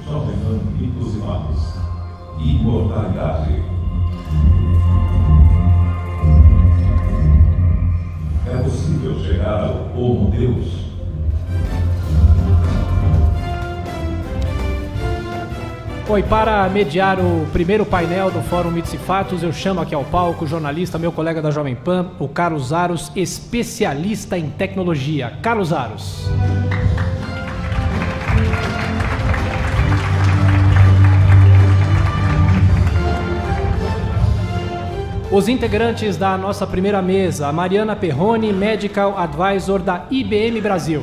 Jovem Pan Inclusivados. Imortalidade. É possível chegar ao Homo Deus? Bom, e para mediar o primeiro painel do Fórum Mitos e Fatos, eu chamo aqui ao palco o jornalista, meu colega da Jovem Pan, o Carlos Aros, especialista em tecnologia. Carlos Aros. Os integrantes da nossa primeira mesa, a Mariana Perrone, Medical Advisor da IBM Brasil.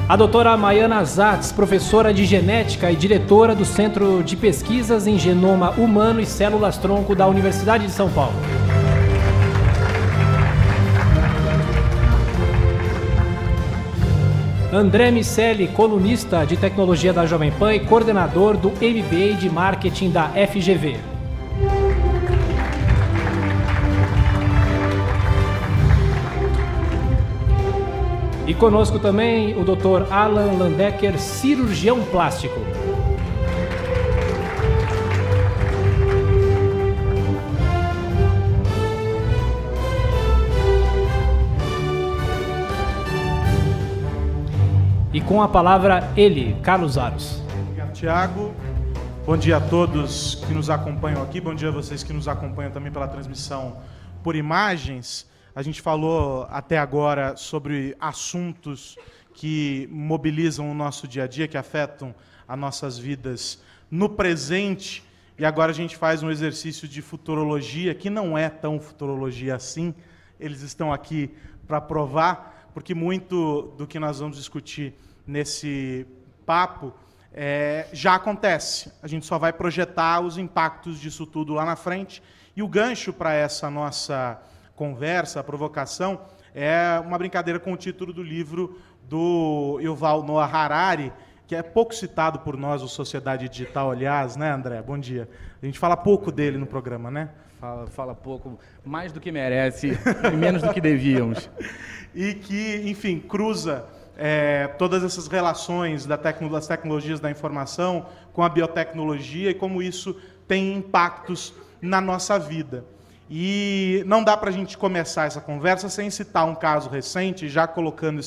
A doutora Maiana Zatz, professora de genética e diretora do Centro de Pesquisas em Genoma Humano e Células-Tronco da Universidade de São Paulo. André Miceli, colunista de tecnologia da Jovem Pan e coordenador do MBA de Marketing da FGV. E conosco também o Dr. Alan Landecker, cirurgião plástico. E com a palavra ele, Carlos Aros. Obrigado, Tiago. Bom dia a todos que nos acompanham aqui. Bom dia a vocês que nos acompanham também pela transmissão por imagens. A gente falou até agora sobre assuntos que mobilizam o nosso dia a dia, que afetam as nossas vidas no presente. E agora a gente faz um exercício de futurologia, que não é tão futurologia assim. Eles estão aqui para provar, porque muito do que nós vamos discutir nesse papo já acontece. A gente só vai projetar os impactos disso tudo lá na frente. E o gancho para essa nossa conversa, a provocação, é uma brincadeira com o título do livro do Yuval Noah Harari, que é pouco citado por nós, o Sociedade Digital, aliás, né, André? Bom dia. A gente fala pouco dele no programa, né? Fala pouco, mais do que merece e menos do que devíamos. E que, enfim, cruza todas essas relações das tecnologias da informação com a biotecnologia e como isso tem impactos na nossa vida. E não dá para a gente começar essa conversa sem citar um caso recente, já colocando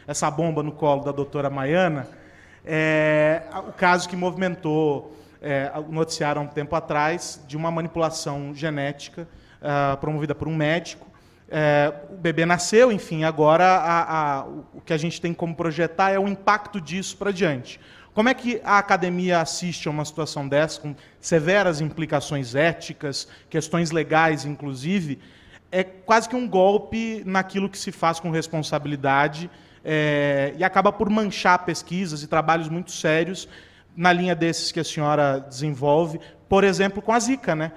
essa bomba no colo da doutora Maiana, o caso que movimentou o noticiário há um tempo atrás, de uma manipulação genética promovida por um médico. O bebê nasceu, enfim, agora o que a gente tem como projetar é o impacto disso para diante. Como é que a academia assiste a uma situação dessa, com severas implicações éticas, questões legais, inclusive? É quase que um golpe naquilo que se faz com responsabilidade e acaba por manchar pesquisas e trabalhos muito sérios na linha desses que a senhora desenvolve, por exemplo, com a Zika, né?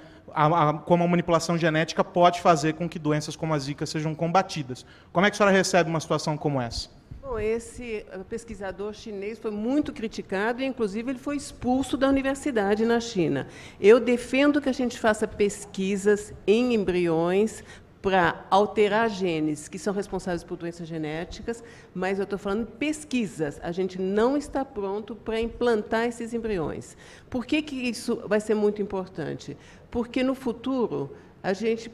Como a manipulação genética pode fazer com que doenças como a Zika sejam combatidas. Como é que a senhora recebe uma situação como essa? Bom, esse pesquisador chinês foi muito criticado e, inclusive, ele foi expulso da universidade na China. Eu defendo que a gente faça pesquisas em embriões para alterar genes que são responsáveis por doenças genéticas, mas eu estou falando de pesquisas. A gente não está pronto para implantar esses embriões. Por que isso vai ser muito importante? Porque, no futuro, a gente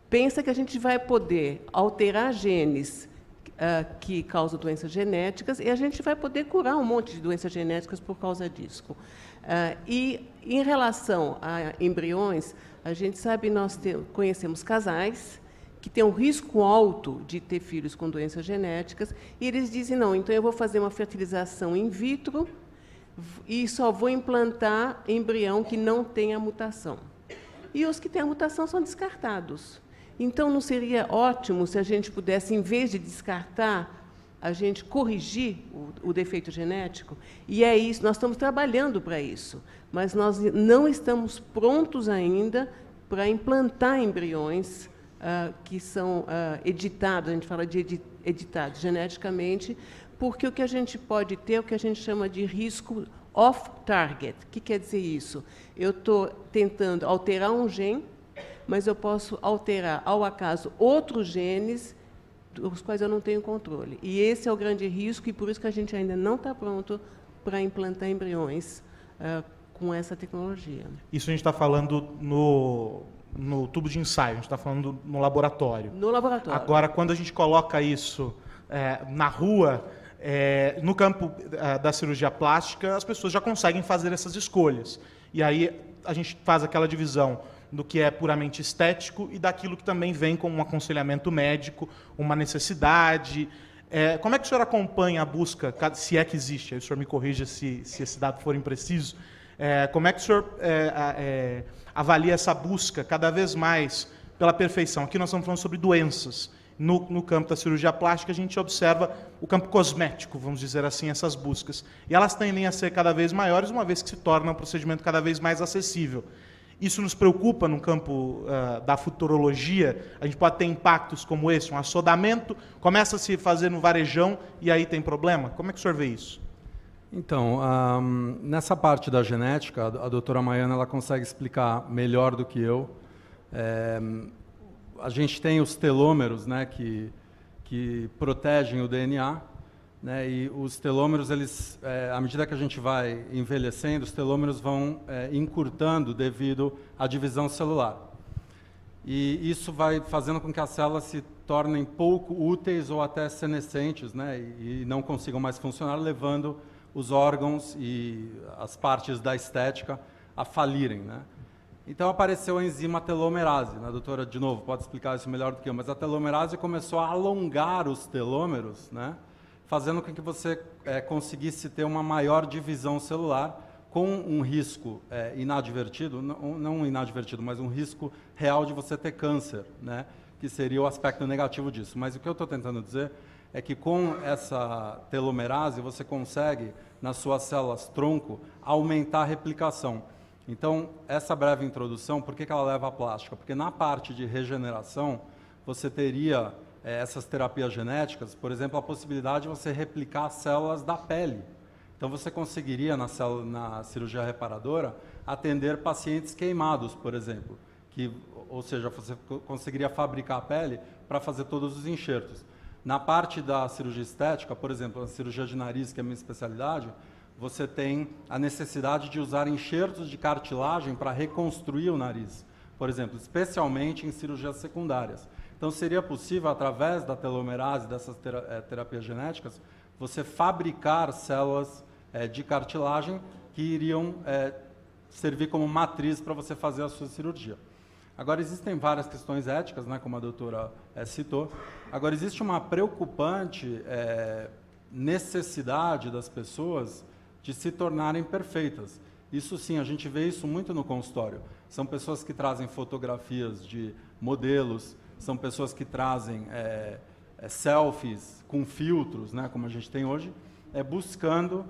pensa que a gente vai poder alterar genes que causam doenças genéticas, e a gente vai poder curar um monte de doenças genéticas por causa disso. E, em relação a embriões, a gente sabe, nós conhecemos casais que têm um risco alto de ter filhos com doenças genéticas, e eles dizem, não, então eu vou fazer uma fertilização in vitro e só vou implantar embrião que não tenha mutação. E os que têm a mutação são descartados. Então, não seria ótimo se a gente pudesse, em vez de descartar, a gente corrigir o defeito genético? E é isso, nós estamos trabalhando para isso, mas nós não estamos prontos ainda para implantar embriões que são editados, a gente fala de editados geneticamente, porque o que a gente pode ter é o que a gente chama de risco off-target. O que quer dizer isso? Eu estou tentando alterar um gene, mas eu posso alterar, ao acaso, outros genes dos quais eu não tenho controle. E esse é o grande risco, e por isso que a gente ainda não está pronto para implantar embriões com essa tecnologia. Isso a gente está falando no tubo de ensaio, a gente está falando no laboratório. No laboratório. Agora, quando a gente coloca isso na rua, no campo da cirurgia plástica, as pessoas já conseguem fazer essas escolhas. E aí a gente faz aquela divisão do que é puramente estético e daquilo que também vem com um aconselhamento médico, uma necessidade. Como é que o senhor acompanha a busca, se é que existe, aí o senhor me corrija se esse dado for impreciso, como é que o senhor avalia essa busca cada vez mais pela perfeição? Aqui nós estamos falando sobre doenças. No campo da cirurgia plástica, a gente observa o campo cosmético, vamos dizer assim, essas buscas. E elas tendem a ser cada vez maiores, uma vez que se torna um procedimento cada vez mais acessível. Isso nos preocupa no campo da futurologia. A gente pode ter impactos como esse, um assodamento, começa a se fazer no varejão e aí tem problema? Como é que o senhor vê isso? Então, nessa parte da genética, a doutora Maiana ela consegue explicar melhor do que eu. A gente tem os telômeros, né, que protegem o DNA, né, e os telômeros, eles, à medida que a gente vai envelhecendo, os telômeros vão encurtando devido à divisão celular. E isso vai fazendo com que as células se tornem pouco úteis ou até senescentes, né, e não consigam mais funcionar, levando os órgãos e as partes da estética a falirem, né? Então apareceu a enzima telomerase, né? A doutora, de novo, pode explicar isso melhor do que eu, mas a telomerase começou a alongar os telômeros, né? Fazendo com que você conseguisse ter uma maior divisão celular com um risco inadvertido, não inadvertido, mas um risco real de você ter câncer, né? Que seria o aspecto negativo disso. Mas o que eu estou tentando dizer é que com essa telomerase você consegue, nas suas células tronco, aumentar a replicação. Então, essa breve introdução, por que ela leva à plástica? Porque na parte de regeneração, você teria essas terapias genéticas, por exemplo, a possibilidade de você replicar as células da pele. Então, você conseguiria, na cirurgia reparadora, atender pacientes queimados, por exemplo. Ou seja, você conseguiria fabricar a pele para fazer todos os enxertos. Na parte da cirurgia estética, por exemplo, a cirurgia de nariz, que é a minha especialidade, você tem a necessidade de usar enxertos de cartilagem para reconstruir o nariz, por exemplo, especialmente em cirurgias secundárias. Então, seria possível, através da telomerase, dessas terapias genéticas, você fabricar células de cartilagem que iriam servir como matriz para você fazer a sua cirurgia. Agora, existem várias questões éticas, né, como a doutora citou. Agora, existe uma preocupante necessidade das pessoas de se tornarem perfeitas. Isso sim, a gente vê isso muito no consultório. São pessoas que trazem fotografias de modelos, são pessoas que trazem selfies com filtros, né, como a gente tem hoje, buscando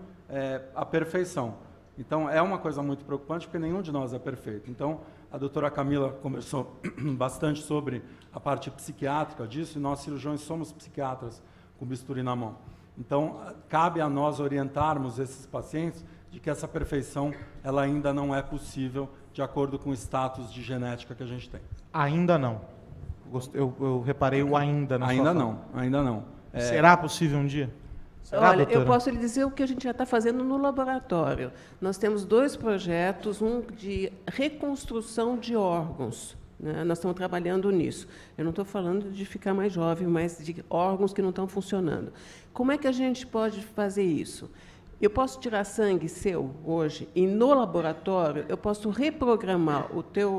a perfeição. Então, é uma coisa muito preocupante, porque nenhum de nós é perfeito. Então, a doutora Camila conversou bastante sobre a parte psiquiátrica disso, e nós cirurgiões somos psiquiatras com bisturi na mão. Então, cabe a nós orientarmos esses pacientes de que essa perfeição ela ainda não é possível de acordo com o status de genética que a gente tem. Ainda não. Eu reparei o ainda na sua fala. Ainda não. Será possível um dia? Será, Olha, doutora? eu posso lhe dizer o que a gente já está fazendo no laboratório. Nós temos 2 projetos, um de reconstrução de órgãos. Né? Nós estamos trabalhando nisso. Eu não estou falando de ficar mais jovem, mas de órgãos que não estão funcionando. Como é que a gente pode fazer isso? Eu posso tirar sangue seu hoje e, no laboratório, eu posso reprogramar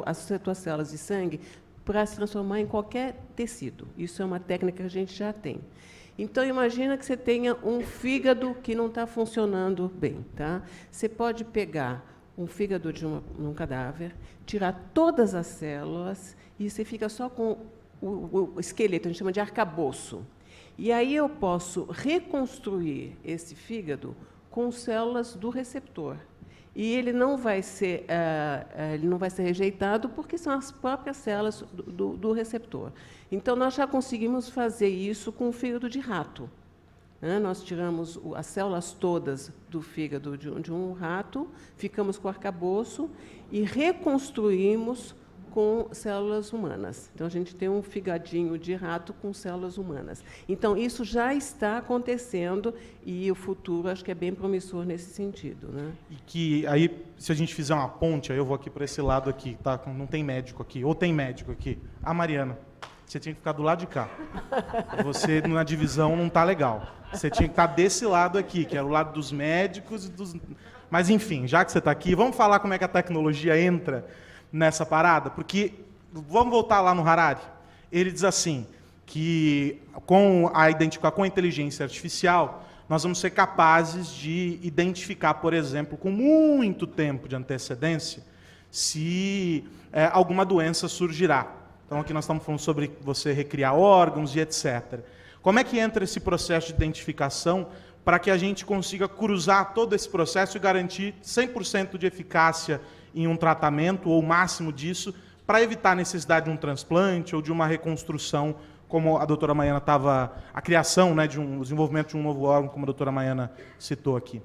as tuas células de sangue para se transformar em qualquer tecido. Isso é uma técnica que a gente já tem. Então, imagina que você tenha um fígado que não está funcionando bem. Tá? Você pode pegar um fígado de um cadáver, tirar todas as células e você fica só com o esqueleto, a gente chama de arcabouço. E aí eu posso reconstruir esse fígado com células do receptor. E ele não vai ser rejeitado porque são as próprias células do receptor. Então, nós já conseguimos fazer isso com o fígado de rato. Nós tiramos as células todas do fígado de um rato, ficamos com o arcabouço e reconstruímos com células humanas. Então, a gente tem um figadinho de rato com células humanas. Então, isso já está acontecendo e o futuro acho que é bem promissor nesse sentido, né? E que aí, se a gente fizer uma ponte, aí eu vou aqui para esse lado aqui, tá? Não tem médico aqui, ou tem médico aqui. Ah, Mariana, você tinha que ficar do lado de cá. Você, na divisão, não está legal. Você tinha que estar desse lado aqui, que era o lado dos médicos e dos... Mas, enfim, já que você está aqui, vamos falar como é que a tecnologia entra nessa parada? Porque, vamos voltar lá no Harari. Ele diz assim, que com a inteligência artificial, nós vamos ser capazes de identificar, por exemplo, com muito tempo de antecedência, se alguma doença surgirá. Então, aqui nós estamos falando sobre você recriar órgãos e etc. Como é que entra esse processo de identificação para que a gente consiga cruzar todo esse processo e garantir 100% de eficácia em um tratamento, ou o máximo disso, para evitar a necessidade de um transplante ou de uma reconstrução, como a doutora Maiana estava... A criação, né, o desenvolvimento de um novo órgão, como a doutora Maiana citou aqui.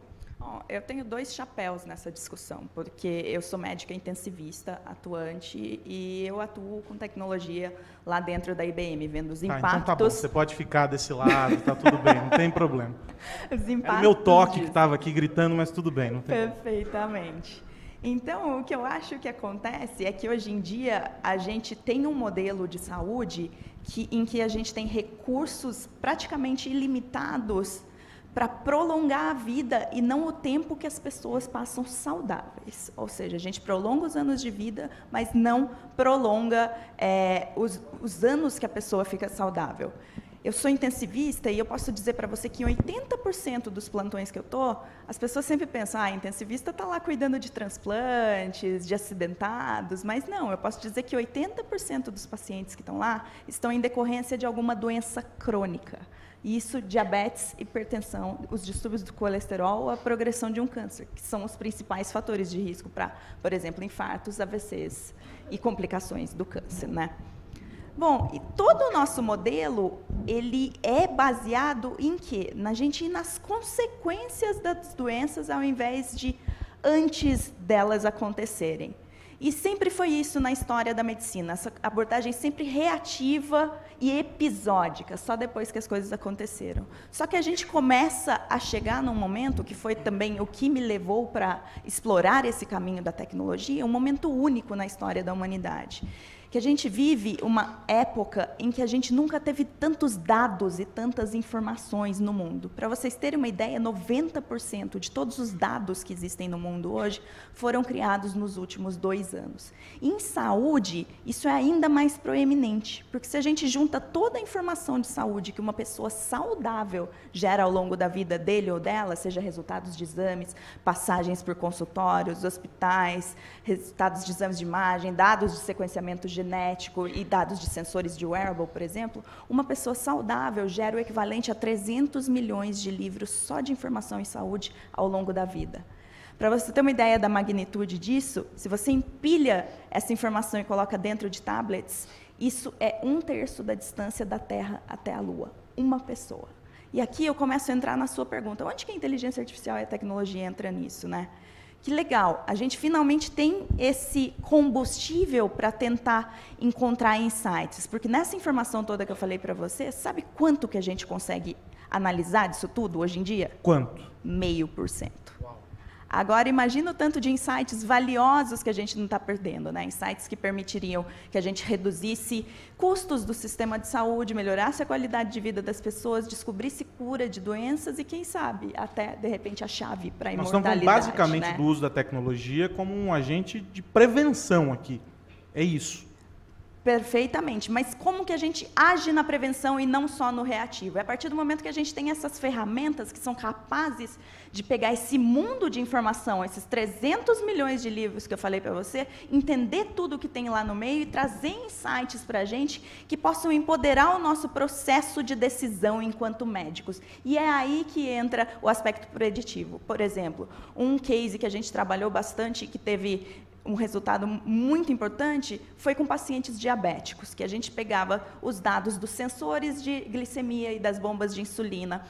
Eu tenho 2 chapéus nessa discussão, porque eu sou médica intensivista, atuante, e eu atuo com tecnologia lá dentro da IBM, vendo os impactos... Então tá bom, você pode ficar desse lado, tá tudo bem, não tem problema. Os impactos Era o meu toque que estava aqui gritando, mas tudo bem. Não tem Perfeitamente. Então, o que eu acho que acontece é que, hoje em dia, a gente tem um modelo de saúde em que a gente tem recursos praticamente ilimitados para prolongar a vida e não o tempo que as pessoas passam saudáveis. Ou seja, a gente prolonga os anos de vida, mas não prolonga os anos que a pessoa fica saudável. Eu sou intensivista e eu posso dizer para você que em 80% dos plantões que eu estou, as pessoas sempre pensam, intensivista está lá cuidando de transplantes, de acidentados, mas não, eu posso dizer que 80% dos pacientes que estão lá estão em decorrência de alguma doença crônica. Isso, diabetes, hipertensão, os distúrbios do colesterol, a progressão de um câncer, que são os principais fatores de risco para, por exemplo, infartos, AVCs e complicações do câncer, né? Bom, e todo o nosso modelo, ele é baseado em quê? Na gente ir nas consequências das doenças ao invés de antes delas acontecerem. E sempre foi isso na história da medicina, essa abordagem sempre reativa e episódica, só depois que as coisas aconteceram. Só que a gente começa a chegar num momento, que foi também o que me levou para explorar esse caminho da tecnologia, um momento único na história da humanidade. Que a gente vive uma época em que a gente nunca teve tantos dados e tantas informações no mundo. Para vocês terem uma ideia, 90% de todos os dados que existem no mundo hoje foram criados nos últimos 2 anos. Em saúde, isso é ainda mais proeminente, porque se a gente junta toda a informação de saúde que uma pessoa saudável gera ao longo da vida dele ou dela, seja resultados de exames, passagens por consultórios, hospitais, resultados de exames de imagem, dados de sequenciamento genético e dados de sensores de wearable, por exemplo, uma pessoa saudável gera o equivalente a 300 milhões de livros só de informação em saúde ao longo da vida. Para você ter uma ideia da magnitude disso, se você empilha essa informação e coloca dentro de tablets, isso é 1/3 da distância da Terra até a Lua. Uma pessoa. E aqui eu começo a entrar na sua pergunta, onde que a inteligência artificial e a tecnologia entram nisso, né? Que legal, a gente finalmente tem esse combustível para tentar encontrar insights, porque nessa informação toda que eu falei para você, sabe quanto que a gente consegue analisar disso tudo hoje em dia? Quanto? 0,5%. Agora, imagina o tanto de insights valiosos que a gente não está perdendo, né? Insights que permitiriam que a gente reduzisse custos do sistema de saúde, melhorasse a qualidade de vida das pessoas, descobrisse cura de doenças e, quem sabe, até, de repente, a chave para a imortalidade. Nós estamos basicamente, né? do uso da tecnologia como um agente de prevenção aqui. É isso. Perfeitamente, mas como que a gente age na prevenção e não só no reativo? É a partir do momento que a gente tem essas ferramentas que são capazes de pegar esse mundo de informação, esses 300 milhões de livros que eu falei para você, entender tudo que tem lá no meio e trazer insights para a gente que possam empoderar o nosso processo de decisão enquanto médicos. E é aí que entra o aspecto preditivo. Por exemplo, um case que a gente trabalhou bastante, que teve um resultado muito importante, foi com pacientes diabéticos, que a gente pegava os dados dos sensores de glicemia e das bombas de insulina,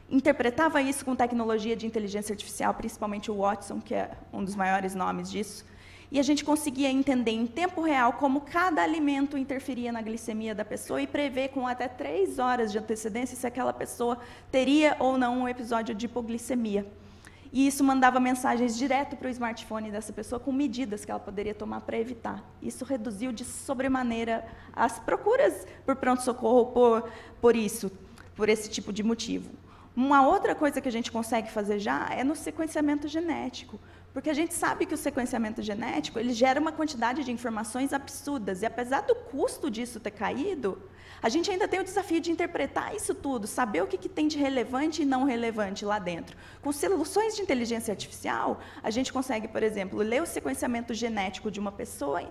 interpretava isso com tecnologia de inteligência artificial, principalmente o Watson, que é um dos maiores nomes disso, e a gente conseguia entender em tempo real como cada alimento interferia na glicemia da pessoa e prever com até 3 horas de antecedência se aquela pessoa teria ou não um episódio de hipoglicemia. E isso mandava mensagens direto para o smartphone dessa pessoa com medidas que ela poderia tomar para evitar. Isso reduziu de sobremaneira as procuras por pronto-socorro por esse tipo de motivo. Uma outra coisa que a gente consegue fazer já é no sequenciamento genético, porque a gente sabe que o sequenciamento genético ele gera uma quantidade de informações absurdas, e apesar do custo disso ter caído, a gente ainda tem o desafio de interpretar isso tudo, saber o que tem de relevante e não relevante lá dentro. Com soluções de inteligência artificial, a gente consegue, por exemplo, ler o sequenciamento genético de uma pessoa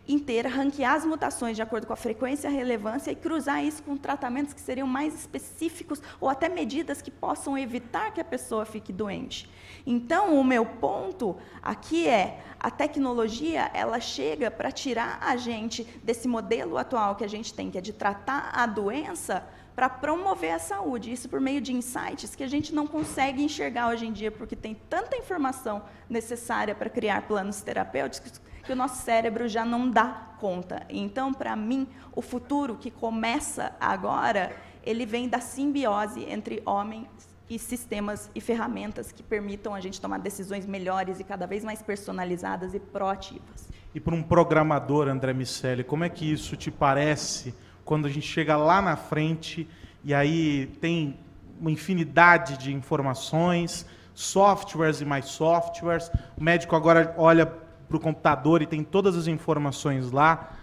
inteira, ranquear as mutações de acordo com a frequência e a relevância e cruzar isso com tratamentos que seriam mais específicos ou até medidas que possam evitar que a pessoa fique doente. Então, o meu ponto aqui é, a tecnologia, ela chega para tirar a gente desse modelo atual que a gente tem, que é de tratar a doença, para promover a saúde. Isso por meio de insights que a gente não consegue enxergar hoje em dia, porque tem tanta informação necessária para criar planos terapêuticos que o nosso cérebro já não dá conta. Então, para mim, o futuro que começa agora, ele vem da simbiose entre homens e sistemas e ferramentas que permitam a gente tomar decisões melhores e cada vez mais personalizadas e proativas. E para um programador, André Miceli, como é que isso te parece quando a gente chega lá na frente e aí tem uma infinidade de informações, softwares e mais softwares, o médico agora olha para o computador e tem todas as informações lá.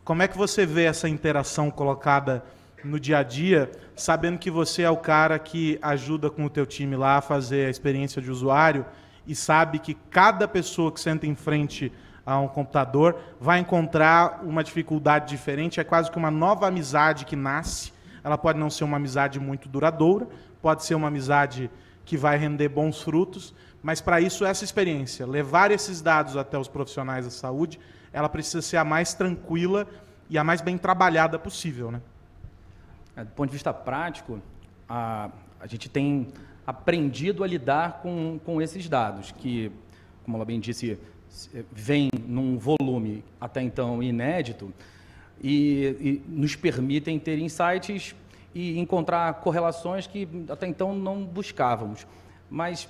Como é que você vê essa interação colocada no dia a dia, sabendo que você é o cara que ajuda com o teu time lá a fazer a experiência de usuário e sabe que cada pessoa que senta em frente a um computador vai encontrar uma dificuldade diferente, é quase que uma nova amizade que nasce. Ela pode não ser uma amizade muito duradoura, pode ser uma amizade que vai render bons frutos, mas para isso essa experiência, levar esses dados até os profissionais da saúde, ela precisa ser a mais tranquila e a mais bem trabalhada possível, né? Do ponto de vista prático, a gente tem aprendido a lidar com esses dados, que, como ela bem disse, vem num volume até então inédito e nos permitem ter insights e encontrar correlações que até então não buscávamos. Mas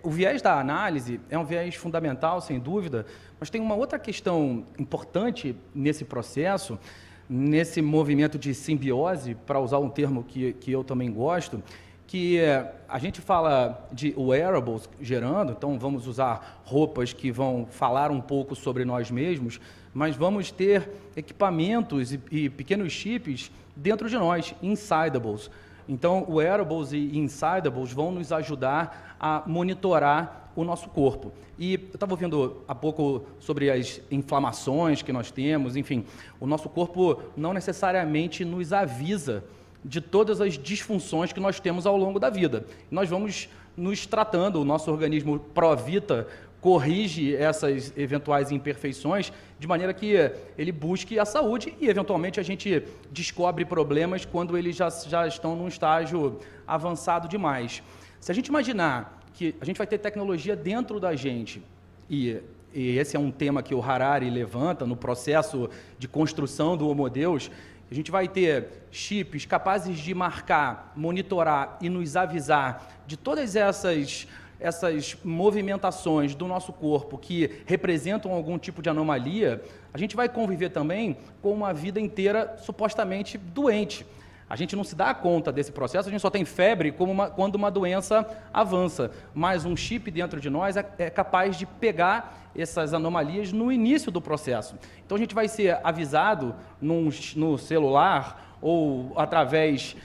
o viés da análise é um viés fundamental, sem dúvida, mas tem uma outra questão importante nesse processo, nesse movimento de simbiose, para usar um termo que eu também gosto, que a gente fala de wearables gerando, então vamos usar roupas que vão falar um pouco sobre nós mesmos, mas vamos ter equipamentos e pequenos chips dentro de nós, insidables. Então, wearables e insidables vão nos ajudar a monitorar o nosso corpo. E eu estava ouvindo há pouco sobre as inflamações que nós temos, enfim, o nosso corpo não necessariamente nos avisa de todas as disfunções que nós temos ao longo da vida. Nós vamos nos tratando, o nosso organismo Provita corrige essas eventuais imperfeições de maneira que ele busque a saúde e, eventualmente, a gente descobre problemas quando eles já estão num estágio avançado demais. Se a gente imaginar que a gente vai ter tecnologia dentro da gente, e esse é um tema que o Harari levanta no processo de construção do Homo Deus, a gente vai ter chips capazes de marcar, monitorar e nos avisar de todas essas movimentações do nosso corpo que representam algum tipo de anomalia, a gente vai conviver também com uma vida inteira supostamente doente. A gente não se dá conta desse processo, a gente só tem febre quando uma doença avança, mas um chip dentro de nós é capaz de pegar essas anomalias no início do processo. Então a gente vai ser avisado no celular ou através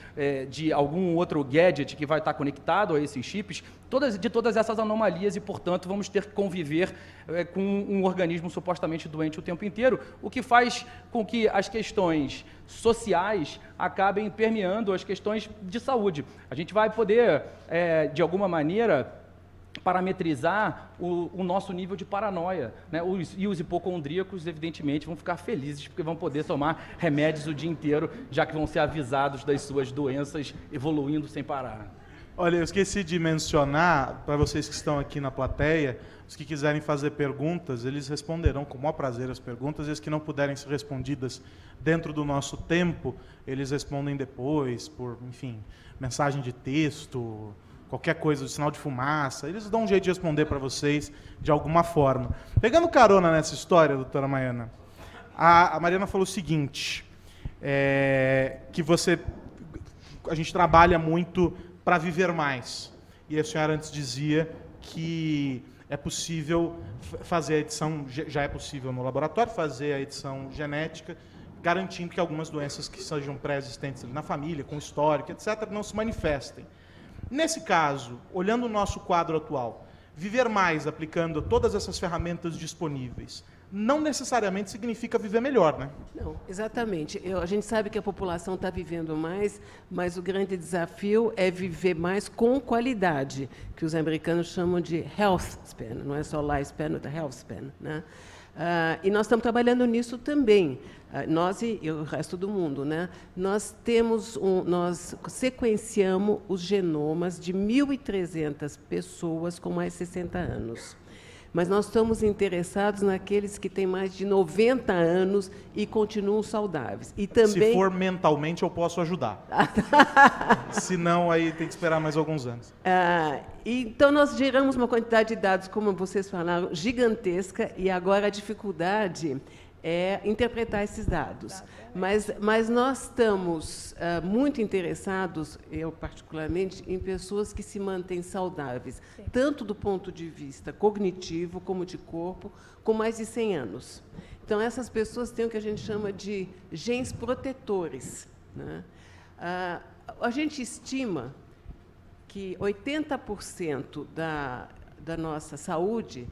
de algum outro gadget que vai estar conectado a esses chips, de todas essas anomalias e, portanto, vamos ter que conviver com um organismo supostamente doente o tempo inteiro, o que faz com que as questões sociais acabem permeando as questões de saúde. A gente vai poder, de alguma maneira, parametrizar o nosso nível de paranoia, né? Os hipocondríacos, evidentemente, vão ficar felizes porque vão poder tomar remédios o dia inteiro, já que vão ser avisados das suas doenças evoluindo sem parar. Olha, eu esqueci de mencionar, para vocês que estão aqui na plateia, os que quiserem fazer perguntas, eles responderão com o maior prazer as perguntas, e as que não puderem ser respondidas dentro do nosso tempo, eles respondem depois, por, enfim, mensagem de texto, qualquer coisa, sinal de fumaça, eles dão um jeito de responder para vocês de alguma forma. Pegando carona nessa história, doutora Maiana, a Mariana falou o seguinte, que a gente trabalha muito para viver mais. E a senhora antes dizia que é possível fazer a edição, já é possível no laboratório, fazer a edição genética, garantindo que algumas doenças que sejam pré-existentes na família, com histórico, etc., não se manifestem. Nesse caso, olhando o nosso quadro atual, viver mais aplicando todas essas ferramentas disponíveis, não necessariamente significa viver melhor, né? Não, exatamente. A gente sabe que a população está vivendo mais, mas o grande desafio é viver mais com qualidade, que os americanos chamam de health span, não é só lifespan, é health span, né? E nós estamos trabalhando nisso também, nós e o resto do mundo, né? Nós sequenciamos os genomas de 1.300 pessoas com mais de 60 anos. Mas nós estamos interessados naqueles que têm mais de 90 anos e continuam saudáveis. E também... Se for mentalmente, eu posso ajudar. Se não, aí tem que esperar mais alguns anos. Então, nós geramos uma quantidade de dados, como vocês falaram, gigantesca, e agora a dificuldade é interpretar esses dados. Mas nós estamos muito interessados, eu particularmente, em pessoas que se mantêm saudáveis, tanto do ponto de vista cognitivo como de corpo, com mais de 100 anos. Então, essas pessoas têm o que a gente chama de genes protetores, né? A gente estima que 80% da nossa saúde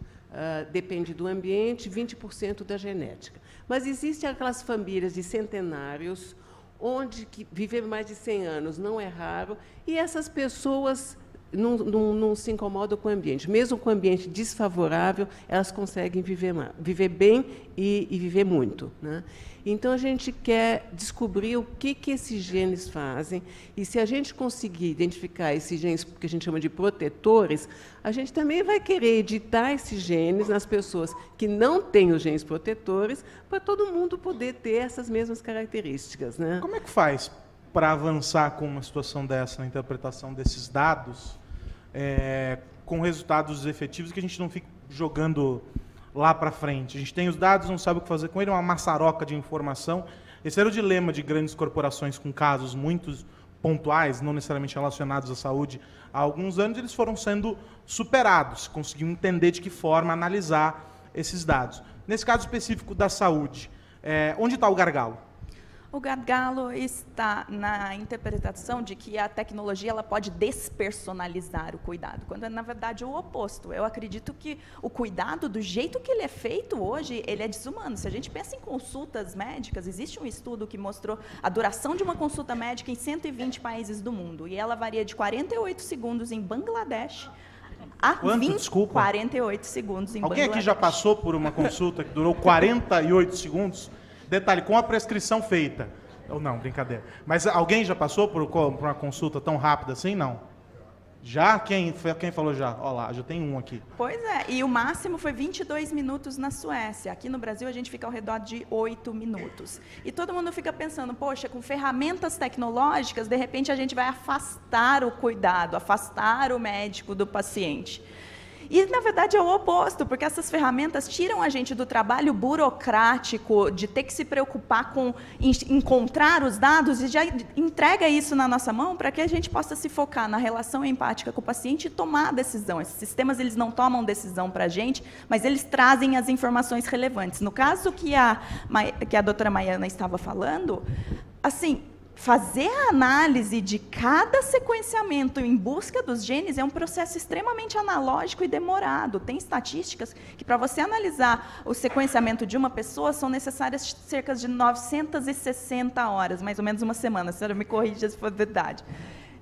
depende do ambiente, 20% da genética. Mas existem aquelas famílias de centenários, onde viver mais de 100 anos não é raro, e essas pessoas não se incomodam com o ambiente. Mesmo com o ambiente desfavorável, elas conseguem viver bem e viver muito, né? Então, a gente quer descobrir o que esses genes fazem, e se a gente conseguir identificar esses genes, que a gente chama de protetores, a gente também vai querer editar esses genes nas pessoas que não têm os genes protetores, para todo mundo poder ter essas mesmas características, né? Como é que faz para avançar com uma situação dessa, na interpretação desses dados, com resultados efetivos, que a gente não fique jogando lá para frente? A gente tem os dados, não sabe o que fazer com ele, é uma maçaroca de informação. Esse era o dilema de grandes corporações com casos muito pontuais, não necessariamente relacionados à saúde. Há alguns anos eles foram sendo superados, conseguiam entender de que forma analisar esses dados. Nesse caso específico da saúde, onde está o gargalo? O gargalo está na interpretação de que a tecnologia ela pode despersonalizar o cuidado, quando é, na verdade, o oposto. Eu acredito que o cuidado, do jeito que ele é feito hoje, ele é desumano. Se a gente pensa em consultas médicas, existe um estudo que mostrou a duração de uma consulta médica em 120 países do mundo, e ela varia de 48 segundos em Bangladesh a 48 segundos em Bangladesh. Alguém aqui já passou por uma consulta que durou 48 segundos? Detalhe, com a prescrição feita. Ou não, brincadeira. Mas alguém já passou por uma consulta tão rápida assim? Não. Já? Quem falou já? Olha lá, já tem um aqui. Pois é, e o máximo foi 22 minutos na Suécia. Aqui no Brasil, a gente fica ao redor de 8 minutos. E todo mundo fica pensando, poxa, com ferramentas tecnológicas, de repente a gente vai afastar o cuidado, afastar o médico do paciente. E, na verdade, é o oposto, porque essas ferramentas tiram a gente do trabalho burocrático, de ter que se preocupar com encontrar os dados, e já entrega isso na nossa mão para que a gente possa se focar na relação empática com o paciente e tomar a decisão. Esses sistemas eles não tomam decisão para a gente, mas eles trazem as informações relevantes. No caso que a doutora Maiana estava falando, assim, fazer a análise de cada sequenciamento em busca dos genes é um processo extremamente analógico e demorado. Tem estatísticas que, para você analisar o sequenciamento de uma pessoa, são necessárias cerca de 960 horas, mais ou menos uma semana. A senhora me corrija se for verdade.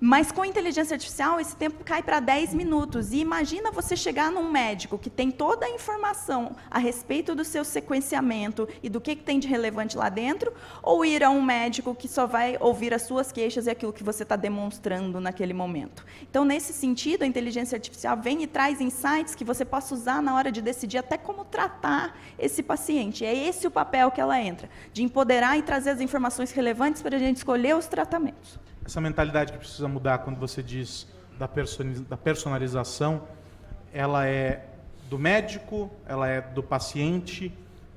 Mas com inteligência artificial, esse tempo cai para 10 minutos. E imagina você chegar num médico que tem toda a informação a respeito do seu sequenciamento e do que tem de relevante lá dentro, ou ir a um médico que só vai ouvir as suas queixas e aquilo que você está demonstrando naquele momento. Então, nesse sentido, a inteligência artificial vem e traz insights que você possa usar na hora de decidir até como tratar esse paciente. É esse o papel que ela entra, de empoderar e trazer as informações relevantes para a gente escolher os tratamentos. Essa mentalidade que precisa mudar quando você diz da personalização, ela é do médico, ela é do paciente.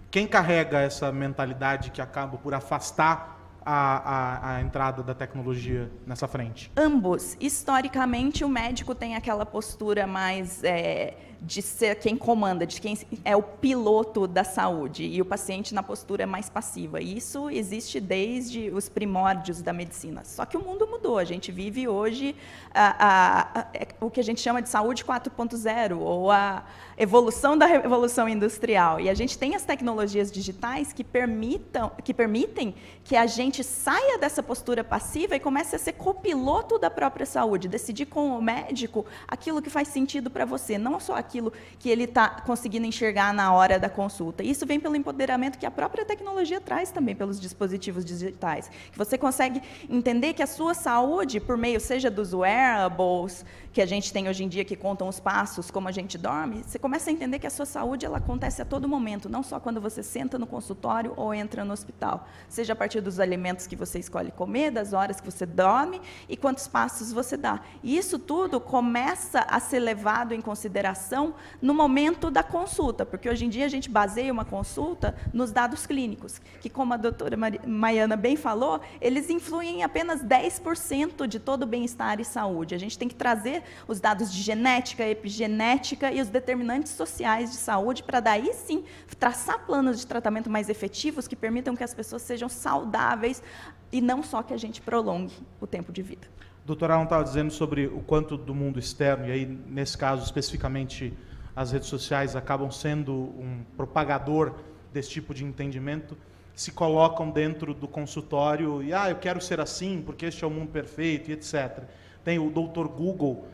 Quem carrega essa mentalidade que acaba por afastar a entrada da tecnologia nessa frente? Ambos. Historicamente, o médico tem aquela postura mais de ser quem comanda, de quem é o piloto da saúde, e o paciente na postura mais passiva. Isso existe desde os primórdios da medicina. Só que o mundo mudou. A gente vive hoje o que a gente chama de saúde 4.0, ou a evolução da revolução industrial. E a gente tem as tecnologias digitais que permitem que a gente saia dessa postura passiva e comece a ser copiloto da própria saúde, decidir com o médico aquilo que faz sentido para você, não só aquilo que ele está conseguindo enxergar na hora da consulta. Isso vem pelo empoderamento que a própria tecnologia traz também pelos dispositivos digitais, que você consegue entender que a sua saúde, por meio, seja dos wearables, que a gente tem hoje em dia, que contam os passos, como a gente dorme, você começa a entender que a sua saúde ela acontece a todo momento, não só quando você senta no consultório ou entra no hospital, seja a partir dos alimentos que você escolhe comer, das horas que você dorme e quantos passos você dá. E isso tudo começa a ser levado em consideração no momento da consulta, porque hoje em dia a gente baseia uma consulta nos dados clínicos, que, como a doutora Maiana bem falou, eles influem em apenas 10% de todo o bem-estar e saúde. A gente tem que trazer os dados de genética, epigenética e os determinantes sociais de saúde para daí sim traçar planos de tratamento mais efetivos que permitam que as pessoas sejam saudáveis e não só que a gente prolongue o tempo de vida. Doutor Alan estava dizendo sobre o quanto do mundo externo, e aí nesse caso especificamente as redes sociais acabam sendo um propagador desse tipo de entendimento, se colocam dentro do consultório e eu quero ser assim porque este é o mundo perfeito e etc. Tem o Dr. Google,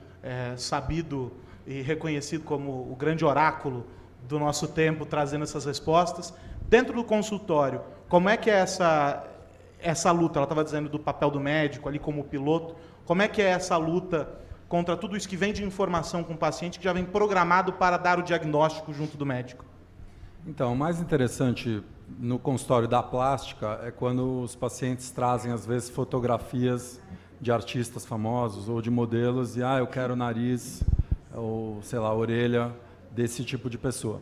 sabido e reconhecido como o grande oráculo do nosso tempo, trazendo essas respostas. Dentro do consultório, como é que é essa luta? Ela estava dizendo do papel do médico ali como piloto. Como é que é essa luta contra tudo isso que vem de informação com o paciente, que já vem programado para dar o diagnóstico junto do médico? Então, o mais interessante no consultório da plástica é quando os pacientes trazem, às vezes, fotografias de artistas famosos ou de modelos e, eu quero o nariz ou, sei lá, a orelha desse tipo de pessoa.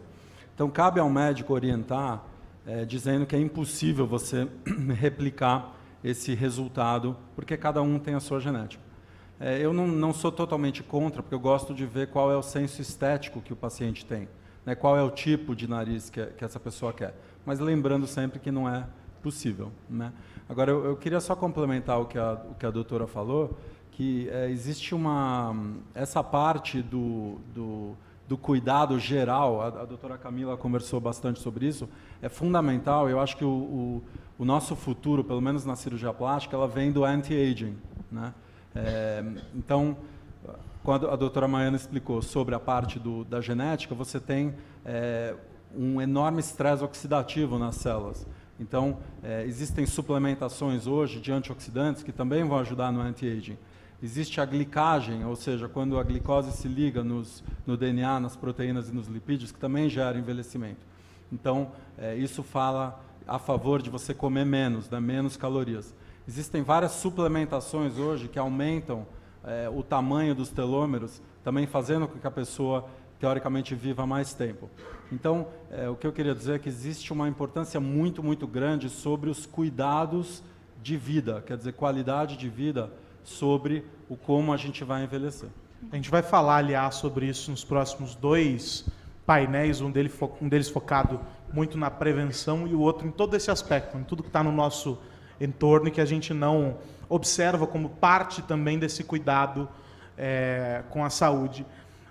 Então, cabe ao médico orientar, dizendo que é impossível você replicar esse resultado, porque cada um tem a sua genética. Eu não sou totalmente contra, porque eu gosto de ver qual é o senso estético que o paciente tem, né, qual é o tipo de nariz que essa pessoa quer. Mas lembrando sempre que não é possível, né? Agora, eu queria só complementar o que a doutora falou, que existe essa parte do cuidado geral, a doutora Camila conversou bastante sobre isso, é fundamental. Eu acho que o nosso futuro, pelo menos na cirurgia plástica, ela vem do anti-aging, né? Então, quando a doutora Maiana explicou sobre a parte da genética, você tem um enorme estresse oxidativo nas células. Então, existem suplementações hoje de antioxidantes que também vão ajudar no anti-aging. Existe a glicagem, ou seja, quando a glicose se liga no DNA, nas proteínas e nos lipídios, que também gera envelhecimento. Então, isso fala a favor de você comer menos, né, menos calorias. Existem várias suplementações hoje que aumentam o tamanho dos telômeros, também fazendo com que a pessoa, teoricamente, viva mais tempo. Então, o que eu queria dizer é que existe uma importância muito, muito grande sobre os cuidados de vida, quer dizer, qualidade de vida, sobre como a gente vai envelhecer. A gente vai falar, aliás, sobre isso nos próximos 2 painéis, um deles focado muito na prevenção e o outro em todo esse aspecto, em tudo que está no nosso entorno e que a gente não observa como parte também desse cuidado com a saúde.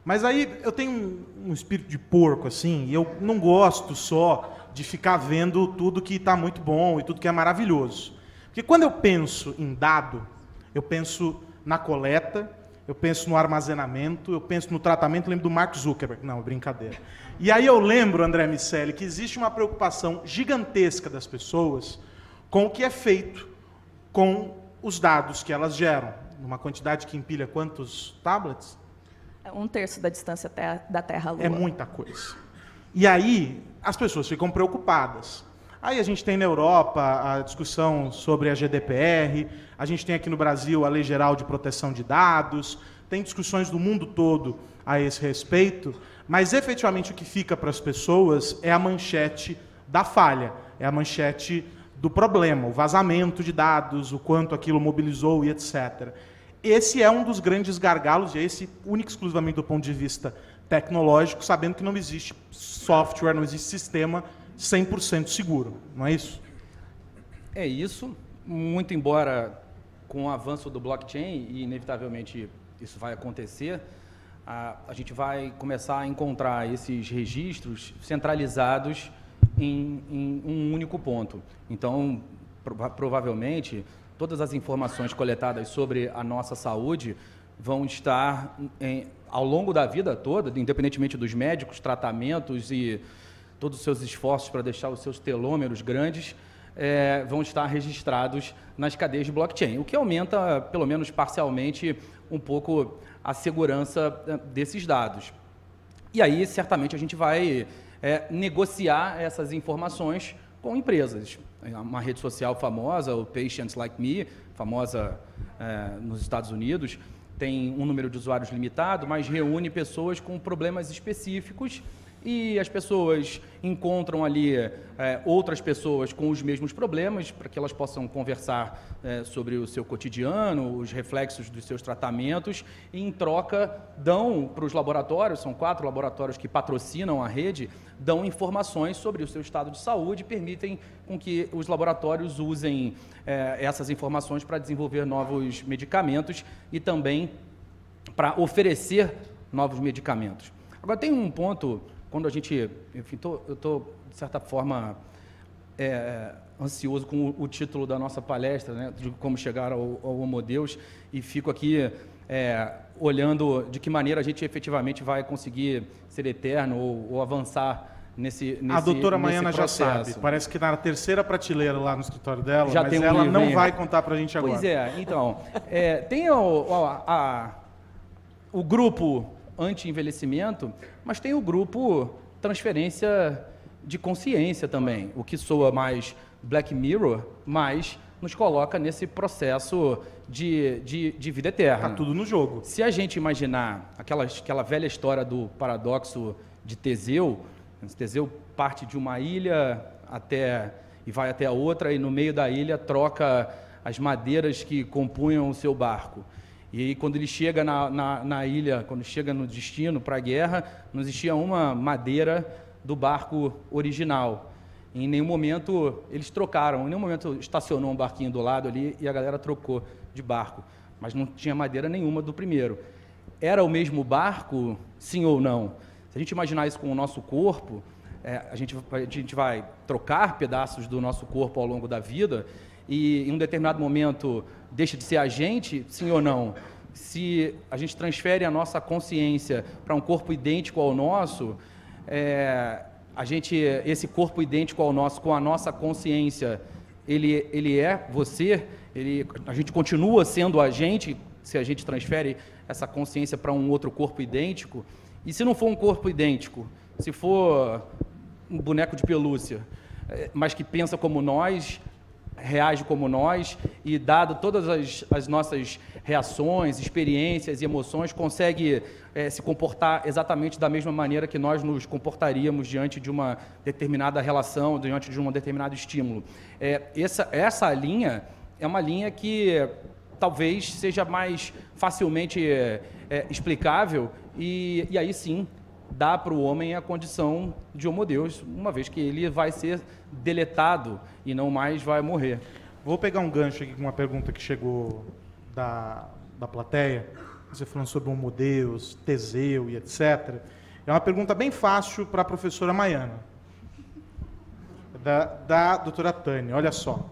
Mas aí eu tenho um espírito de porco, assim, e eu não gosto só de ficar vendo tudo que está muito bom e tudo que é maravilhoso. Porque quando eu penso em dado, eu penso na coleta, eu penso no armazenamento, eu penso no tratamento, lembro do Mark Zuckerberg. Não, brincadeira. E aí eu lembro, André Miceli, que existe uma preocupação gigantesca das pessoas com o que é feito com os dados que elas geram. Numa quantidade que empilha quantos tablets? 1/3 da distância da Terra à Lua. É muita coisa. E aí as pessoas ficam preocupadas. Aí a gente tem na Europa a discussão sobre a GDPR, a gente tem aqui no Brasil a Lei Geral de Proteção de Dados, tem discussões do mundo todo a esse respeito, mas efetivamente o que fica para as pessoas é a manchete da falha, é a manchete do problema, o vazamento de dados, o quanto aquilo mobilizou e etc. Esse é um dos grandes gargalos, e esse único e exclusivamente do ponto de vista tecnológico, sabendo que não existe software, não existe sistema 100% seguro, não é isso? É isso, muito embora com o avanço do blockchain, e inevitavelmente isso vai acontecer, a gente vai começar a encontrar esses registros centralizados em um único ponto. Então, provavelmente, todas as informações coletadas sobre a nossa saúde vão estar, ao longo da vida toda, independentemente dos médicos, tratamentos e todos os seus esforços para deixar os seus telômeros grandes, vão estar registrados nas cadeias de blockchain, o que aumenta, pelo menos parcialmente, um pouco a segurança desses dados. E aí, certamente, a gente vai negociar essas informações com empresas. Uma rede social famosa, o Patients Like Me, famosa nos Estados Unidos, tem um número de usuários limitado, mas reúne pessoas com problemas específicos e as pessoas encontram ali outras pessoas com os mesmos problemas para que elas possam conversar sobre o seu cotidiano, os reflexos dos seus tratamentos e, em troca, dão para os laboratórios, são 4 laboratórios que patrocinam a rede, dão informações sobre o seu estado de saúde e permitem com que os laboratórios usem essas informações para desenvolver novos medicamentos e também para oferecer novos medicamentos. Agora, tem um ponto, quando a gente... Enfim, eu estou, de certa forma, ansioso com o título da nossa palestra, né, de como chegar ao Homo Deus, e fico aqui olhando de que maneira a gente efetivamente vai conseguir ser eterno ou avançar nesse processo. A doutora Maiana já sabe, parece que na terceira prateleira lá no escritório dela, já mas ela não vai contar para a gente agora. Pois é, então, tem o grupo anti-envelhecimento, mas tem o grupo transferência de consciência também, o que soa mais Black Mirror, mas nos coloca nesse processo de vida eterna. Está tudo no jogo. Se a gente imaginar aquela velha história do paradoxo de Teseu, Teseu parte de uma ilha e vai até a outra, e no meio da ilha troca as madeiras que compunham o seu barco. E aí, quando ele chega na ilha, quando chega no destino para a guerra, não existia uma madeira do barco original. Em nenhum momento eles trocaram, em nenhum momento estacionou um barquinho do lado ali e a galera trocou de barco. Mas não tinha madeira nenhuma do primeiro. Era o mesmo barco, sim ou não? Se a gente imaginar isso com o nosso corpo, a gente vai trocar pedaços do nosso corpo ao longo da vida e, em um determinado momento, deixa de ser a gente, sim ou não? Se a gente transfere a nossa consciência para um corpo idêntico ao nosso, esse corpo idêntico ao nosso, com a nossa consciência, ele é você, a gente continua sendo a gente, se a gente transfere essa consciência para um outro corpo idêntico. E se não for um corpo idêntico, se for um boneco de pelúcia, mas que pensa como nós, reage como nós e, dado todas as nossas reações, experiências e emoções, consegue se comportar exatamente da mesma maneira que nós nos comportaríamos diante de uma determinada relação, diante de um determinado estímulo. Essa linha é uma linha que talvez seja mais facilmente explicável e aí sim dá para o homem a condição de Homo Deus, uma vez que ele vai ser deletado e não mais vai morrer. Vou pegar um gancho aqui com uma pergunta que chegou da plateia, você falando sobre Homo Deus, Teseu e etc. É uma pergunta bem fácil para a professora Maiana, da doutora Tânia. Olha só.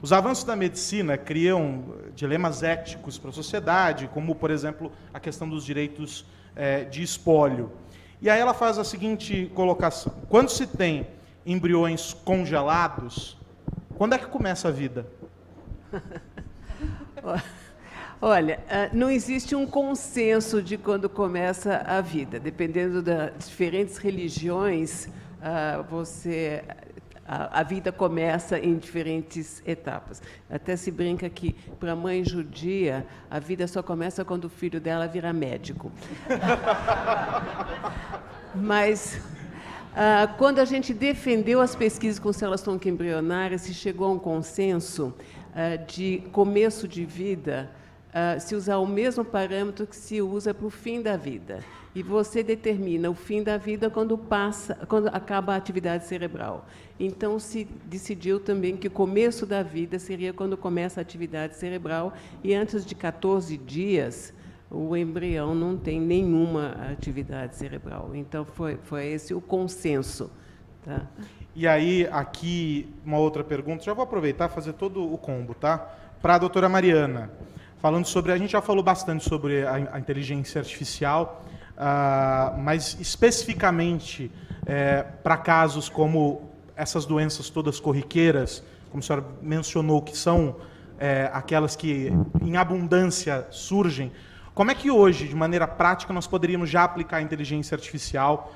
Os avanços da medicina criam dilemas éticos para a sociedade, como, por exemplo, a questão dos direitos de espólio. E aí ela faz a seguinte colocação. Quando se tem embriões congelados, quando é que começa a vida? Olha, não existe um consenso de quando começa a vida. Dependendo das diferentes religiões, a vida começa em diferentes etapas. Até se brinca que, para a mãe judia, a vida só começa quando o filho dela vira médico. Mas, quando a gente defendeu as pesquisas com células tronco embrionárias, se chegou a um consenso de começo de vida, se usar o mesmo parâmetro que se usa para o fim da vida. E você determina o fim da vida quando acaba a atividade cerebral. Então, se decidiu também que o começo da vida seria quando começa a atividade cerebral, e antes de 14 dias, o embrião não tem nenhuma atividade cerebral. Então, foi esse o consenso. Tá? E aí, aqui, uma outra pergunta. Já vou aproveitar e fazer todo o combo, tá? Para a doutora Mariana. Falando sobre, a gente já falou bastante sobre a inteligência artificial, mas especificamente para casos como essas doenças todas corriqueiras, como a senhora mencionou, que são aquelas que em abundância surgem, como é que hoje, de maneira prática, nós poderíamos já aplicar a inteligência artificial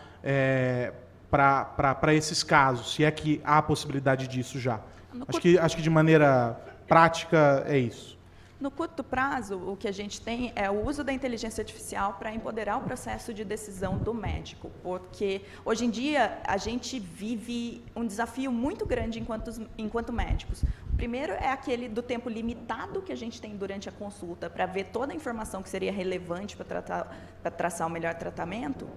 para esses casos, se é que há a possibilidade disso já? Acho que de maneira prática é isso. No curto prazo, o que a gente tem é o uso da inteligência artificial para empoderar o processo de decisão do médico, porque hoje em dia a gente vive um desafio muito grande enquanto médicos. O primeiro é aquele do tempo limitado que a gente tem durante a consulta para ver toda a informação que seria relevante para traçar o melhor tratamento.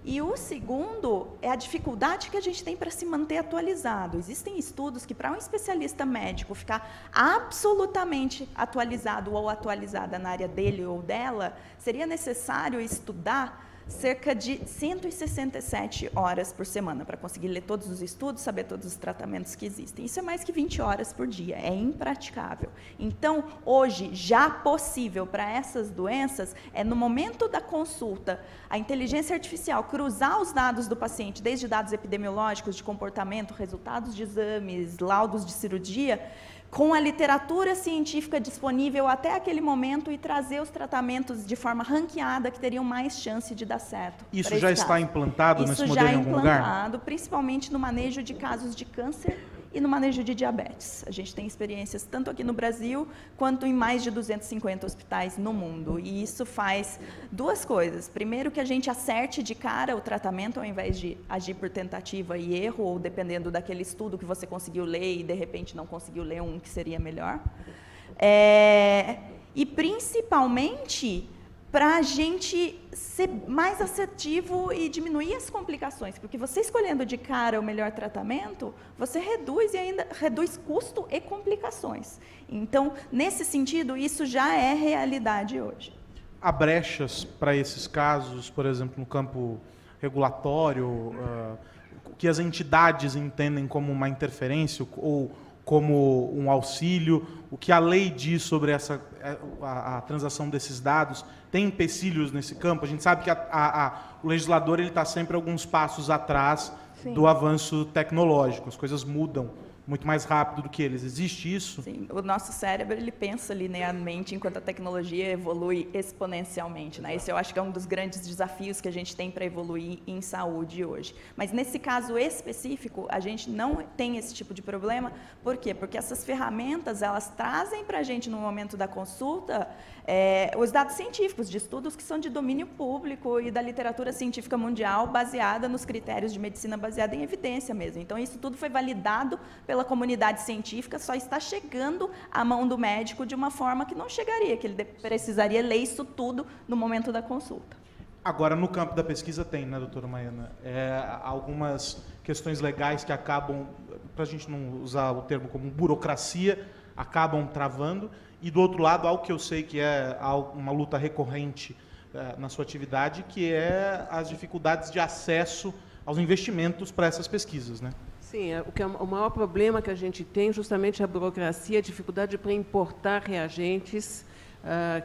E o segundo é a dificuldade que a gente tem para se manter atualizado. Existem estudos que, para um especialista médico ficar absolutamente atualizado ou atualizada na área dele ou dela, seria necessário estudar cerca de 167 horas por semana para conseguir ler todos os estudos, saber todos os tratamentos que existem. Isso é mais que 20 horas por dia, é impraticável. Então, hoje, já possível para essas doenças, é no momento da consulta, a inteligência artificial cruzar os dados do paciente, desde dados epidemiológicos, de comportamento, resultados de exames, laudos de cirurgia, com a literatura científica disponível até aquele momento e trazer os tratamentos de forma ranqueada que teriam mais chance de dar certo. Isso já está implantado nesse modelo em algum lugar? Isso já é implantado, principalmente no manejo de casos de câncer e no manejo de diabetes. A gente tem experiências tanto aqui no Brasil, quanto em mais de 250 hospitais no mundo. E isso faz duas coisas. Primeiro, que a gente acerte de cara o tratamento, ao invés de agir por tentativa e erro, ou dependendo daquele estudo que você conseguiu ler e, de repente, não conseguiu ler um que seria melhor. E, principalmente, para a gente ser mais assertivo e diminuir as complicações, porque você escolhendo de cara o melhor tratamento, você reduz e ainda reduz custo e complicações. Então, nesse sentido, isso já é realidade hoje. Há brechas para esses casos, por exemplo, no campo regulatório, que as entidades entendem como uma interferência ou como um auxílio, o que a lei diz sobre a transação desses dados, tem empecilhos nesse campo? A gente sabe que o legislador está sempre alguns passos atrás Sim. do avanço tecnológico, as coisas mudam muito mais rápido do que eles. Existe isso? Sim, o nosso cérebro ele pensa linearmente enquanto a tecnologia evolui exponencialmente, né? Esse eu acho que é um dos grandes desafios que a gente tem para evoluir em saúde hoje. Mas nesse caso específico, a gente não tem esse tipo de problema. Por quê? Porque essas ferramentas, elas trazem para a gente no momento da consulta os dados científicos de estudos que são de domínio público e da literatura científica mundial baseada nos critérios de medicina baseada em evidência mesmo. Então, isso tudo foi validado pela comunidade científica, só está chegando à mão do médico de uma forma que não chegaria, que ele precisaria ler isso tudo no momento da consulta. Agora, no campo da pesquisa tem, né, doutora Maiana, algumas questões legais que acabam, para a gente não usar o termo como burocracia, acabam travando, e do outro lado, algo que eu sei que é uma luta recorrente na sua atividade, que é as dificuldades de acesso aos investimentos para essas pesquisas, né? Sim, o maior problema que a gente tem justamente é a burocracia, a dificuldade para importar reagentes,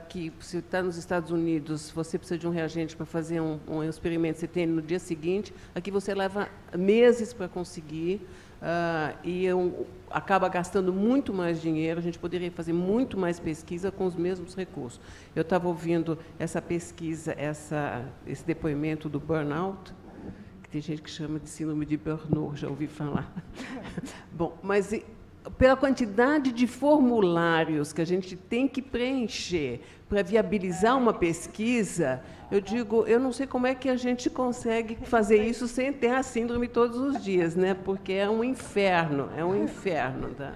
que se está nos Estados Unidos, você precisa de um reagente para fazer um experimento, você tem no dia seguinte, aqui você leva meses para conseguir, acaba gastando muito mais dinheiro, a gente poderia fazer muito mais pesquisa com os mesmos recursos. Eu estava ouvindo essa pesquisa, esse depoimento do burnout, que tem gente que chama de síndrome de Burnout, já ouvi falar. Bom, mas pela quantidade de formulários que a gente tem que preencher para viabilizar uma pesquisa, eu não sei como é que a gente consegue fazer isso sem ter a síndrome todos os dias, né? Porque é um inferno, tá?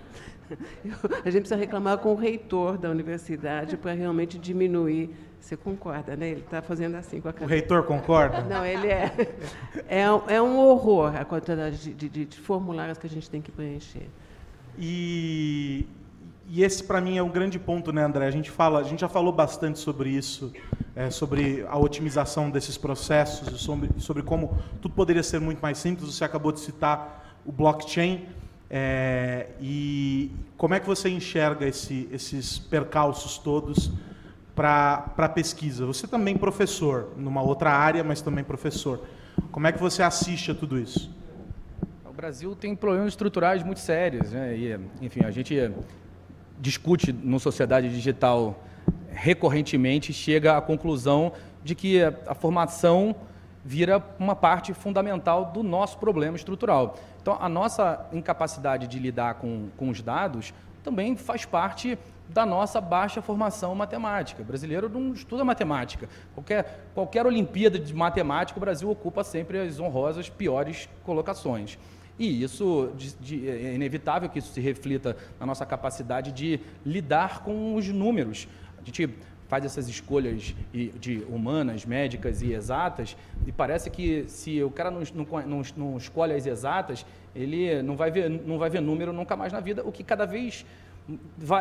A gente precisa reclamar com o reitor da universidade para realmente diminuir. Você concorda, né? Ele está fazendo assim com a cabeça. O reitor concorda? Não, ele é um horror a quantidade de formulários que a gente tem que preencher. E esse, para mim, é um grande ponto, né, André? A gente já falou bastante sobre isso, sobre a otimização desses processos, sobre como tudo poderia ser muito mais simples. Você acabou de citar o blockchain. E como é que você enxerga esses percalços todos para a pesquisa? Você também professor, numa outra área, mas também professor. Como é que você assiste a tudo isso? O Brasil tem problemas estruturais muito sérios, né? E, enfim, a gente discute no Sociedade Digital recorrentemente, chega à conclusão de que a formação vira uma parte fundamental do nosso problema estrutural. Então, a nossa incapacidade de lidar com os dados também faz parte da nossa baixa formação matemática. O brasileiro não estuda matemática. Qualquer Olimpíada de matemática, o Brasil ocupa sempre as honrosas piores colocações. E isso é inevitável que isso se reflita na nossa capacidade de lidar com os números. A gente faz essas escolhas de humanas, médicas e exatas, e parece que se o cara não escolhe as exatas, ele não vai ver número nunca mais na vida, o que cada vez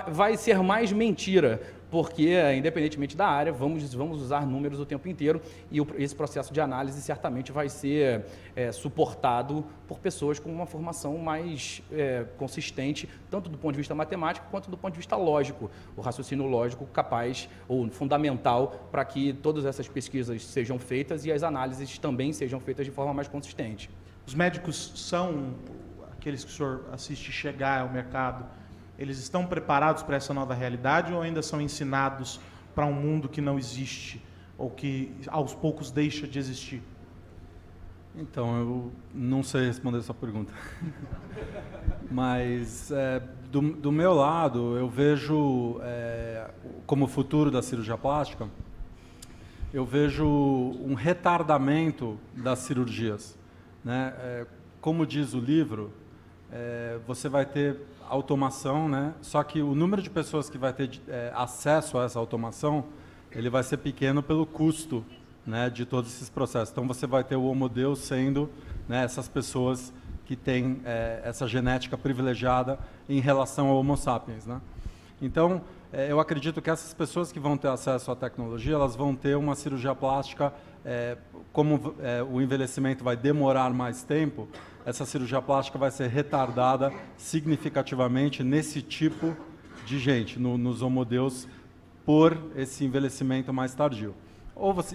vai ser mais mentira, porque, independentemente da área, vamos usar números o tempo inteiro, e esse processo de análise certamente vai ser suportado por pessoas com uma formação mais consistente, tanto do ponto de vista matemático quanto do ponto de vista lógico, o raciocínio lógico capaz ou fundamental para que todas essas pesquisas sejam feitas e as análises também sejam feitas de forma mais consistente. Os médicos são aqueles que o senhor assiste chegar ao mercado, eles estão preparados para essa nova realidade ou ainda são ensinados para um mundo que não existe ou que aos poucos deixa de existir? Então, eu não sei responder essa pergunta. Mas, do meu lado, eu vejo, como futuro da cirurgia plástica, eu vejo um retardamento das cirurgias, né? Como diz o livro, você vai ter automação, né? Só que o número de pessoas que vai ter acesso a essa automação, ele vai ser pequeno pelo custo, né, de todos esses processos. Então, você vai ter o Homo Deus sendo, né, essas pessoas que têm essa genética privilegiada em relação ao Homo sapiens, né? Então, eu acredito que essas pessoas que vão ter acesso à tecnologia, elas vão ter uma cirurgia plástica, como o envelhecimento vai demorar mais tempo, essa cirurgia plástica vai ser retardada significativamente nesse tipo de gente, nos homodeus, por esse envelhecimento mais tardio.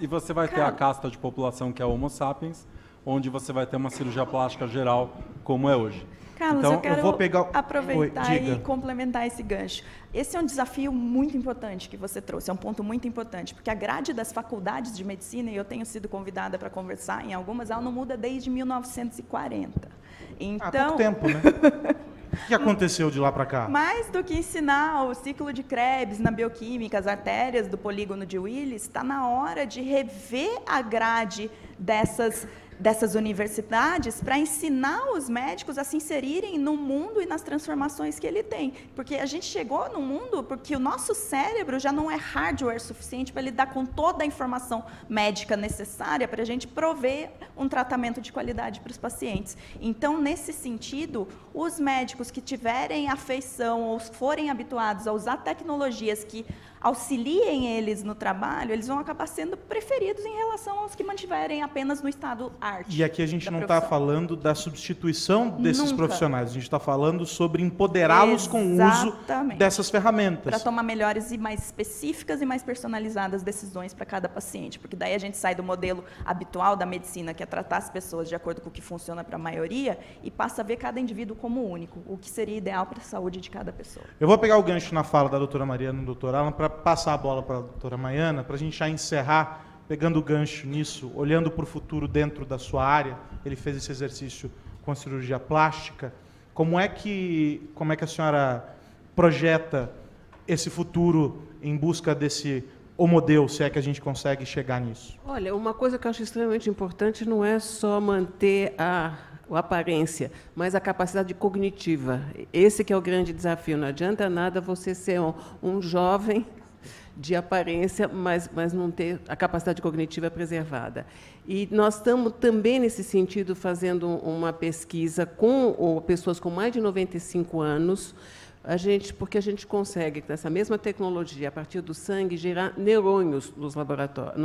E você vai ter a casta de população que é Homo sapiens, onde você vai ter uma cirurgia plástica geral como é hoje. Carlos, então, eu quero vou pegar... aproveitar e complementar esse gancho. Esse é um desafio muito importante que você trouxe, é um ponto muito importante, porque a grade das faculdades de medicina, e eu tenho sido convidada para conversar em algumas, ela não muda desde 1940. Então, há pouco tempo, né? O que aconteceu de lá para cá? Mais do que ensinar o ciclo de Krebs na bioquímica, as artérias do polígono de Willis, está na hora de rever a grade dessas universidades para ensinar os médicos a se inserirem no mundo e nas transformações que ele tem. Porque a gente chegou no mundo porque o nosso cérebro já não é hardware suficiente para lidar com toda a informação médica necessária para a gente prover um tratamento de qualidade para os pacientes. Então, nesse sentido, os médicos que tiverem afeição ou forem habituados a usar tecnologias que auxiliem eles no trabalho, eles vão acabar sendo preferidos em relação aos que mantiverem apenas no estado arte. E aqui a gente não está falando da substituição desses Nunca. profissionais, a gente está falando sobre empoderá-los com o uso dessas ferramentas. Para tomar melhores e mais específicas e mais personalizadas decisões para cada paciente, porque daí a gente sai do modelo habitual da medicina, que é tratar as pessoas de acordo com o que funciona para a maioria, e passa a ver cada indivíduo como único, o que seria ideal para a saúde de cada pessoa. Eu vou pegar o gancho na fala da doutora Mariana e do doutor Alan para passar a bola para a doutora Maiana, para a gente já encerrar, pegando o gancho nisso, olhando para o futuro dentro da sua área. Ele fez esse exercício com a cirurgia plástica. Como é que a senhora projeta esse futuro em busca desse homodeus, se é que a gente consegue chegar nisso? Olha, uma coisa que eu acho extremamente importante não é só manter a aparência, mas a capacidade cognitiva. Esse que é o grande desafio. Não adianta nada você ser um jovem de aparência, mas não ter a capacidade cognitiva preservada. E nós estamos também, nesse sentido, fazendo uma pesquisa com pessoas com mais de 95 anos, porque a gente consegue, com essa mesma tecnologia, a partir do sangue, gerar neurônios no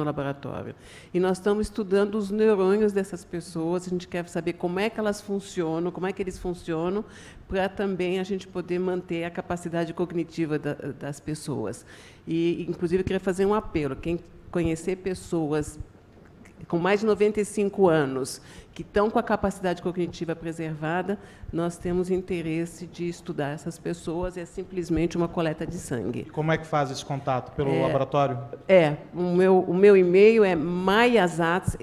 laboratório. E nós estamos estudando os neurônios dessas pessoas, a gente quer saber como é que elas funcionam, como é que eles funcionam, para também a gente poder manter a capacidade cognitiva das pessoas. E, inclusive, eu queria fazer um apelo. Quem conhecer pessoas com mais de 95 anos, que estão com a capacidade cognitiva preservada, nós temos interesse de estudar essas pessoas, é simplesmente uma coleta de sangue. E como é que faz esse contato? Pelo laboratório? O meu e-mail é mayazatz,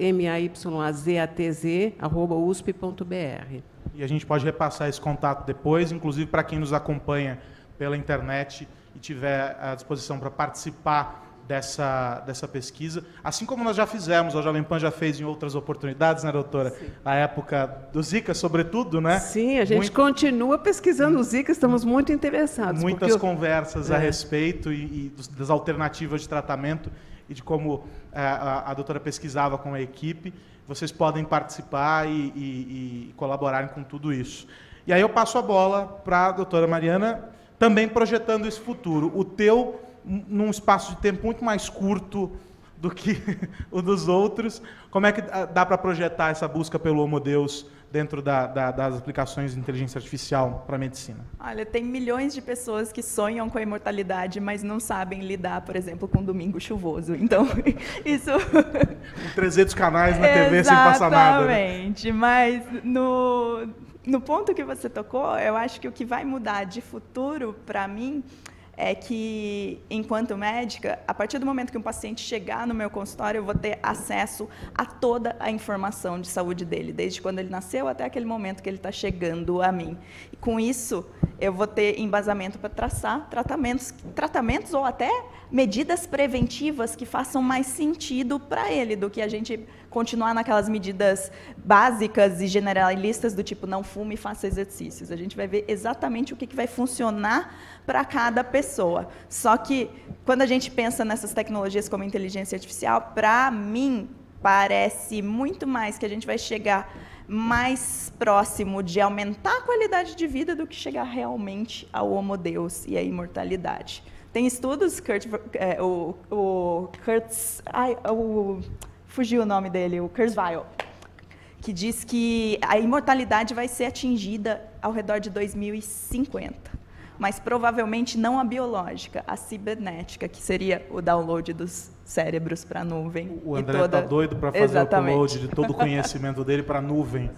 @usp.br. E a gente pode repassar esse contato depois, inclusive para quem nos acompanha pela internet e tiver à disposição para participar dessa pesquisa, assim como nós já fizemos, a Jovem Pan já fez em outras oportunidades, né, doutora? Sim. Na época do Zika, sobretudo, né? Sim, a gente continua pesquisando o Zika, estamos muito interessados. Muitas conversas a respeito e das alternativas de tratamento e de como a doutora pesquisava com a equipe. Vocês podem participar e colaborarem com tudo isso. E aí eu passo a bola para a doutora Mariana, também projetando esse futuro. O teu, num espaço de tempo muito mais curto do que o dos outros, como é que dá para projetar essa busca pelo homodeus dentro das aplicações de inteligência artificial para a medicina? Olha, tem milhões de pessoas que sonham com a imortalidade, mas não sabem lidar, por exemplo, com um domingo chuvoso. Então, isso... 300 canais na TV sem passar nada. Exatamente, mas no ponto que você tocou, eu acho que o que vai mudar de futuro para mim é que, enquanto médica, a partir do momento que um paciente chegar no meu consultório, eu vou ter acesso a toda a informação de saúde dele, desde quando ele nasceu até aquele momento que ele está chegando a mim. E, com isso, eu vou ter embasamento para traçar tratamentos ou até medidas preventivas que façam mais sentido para ele, do que a gente continuar naquelas medidas básicas e generalistas do tipo não fume e faça exercícios. A gente vai ver exatamente o que vai funcionar para cada pessoa. Só que, quando a gente pensa nessas tecnologias como inteligência artificial, para mim, parece muito mais que a gente vai chegar mais próximo de aumentar a qualidade de vida do que chegar realmente ao homodeus e à imortalidade. Tem estudos, fugiu o nome dele, o Kurzweil, que diz que a imortalidade vai ser atingida ao redor de 2050, mas provavelmente não a biológica, a cibernética, que seria o download dos cérebros para a nuvem. O André está doido para fazer o upload de todo o conhecimento dele para a nuvem.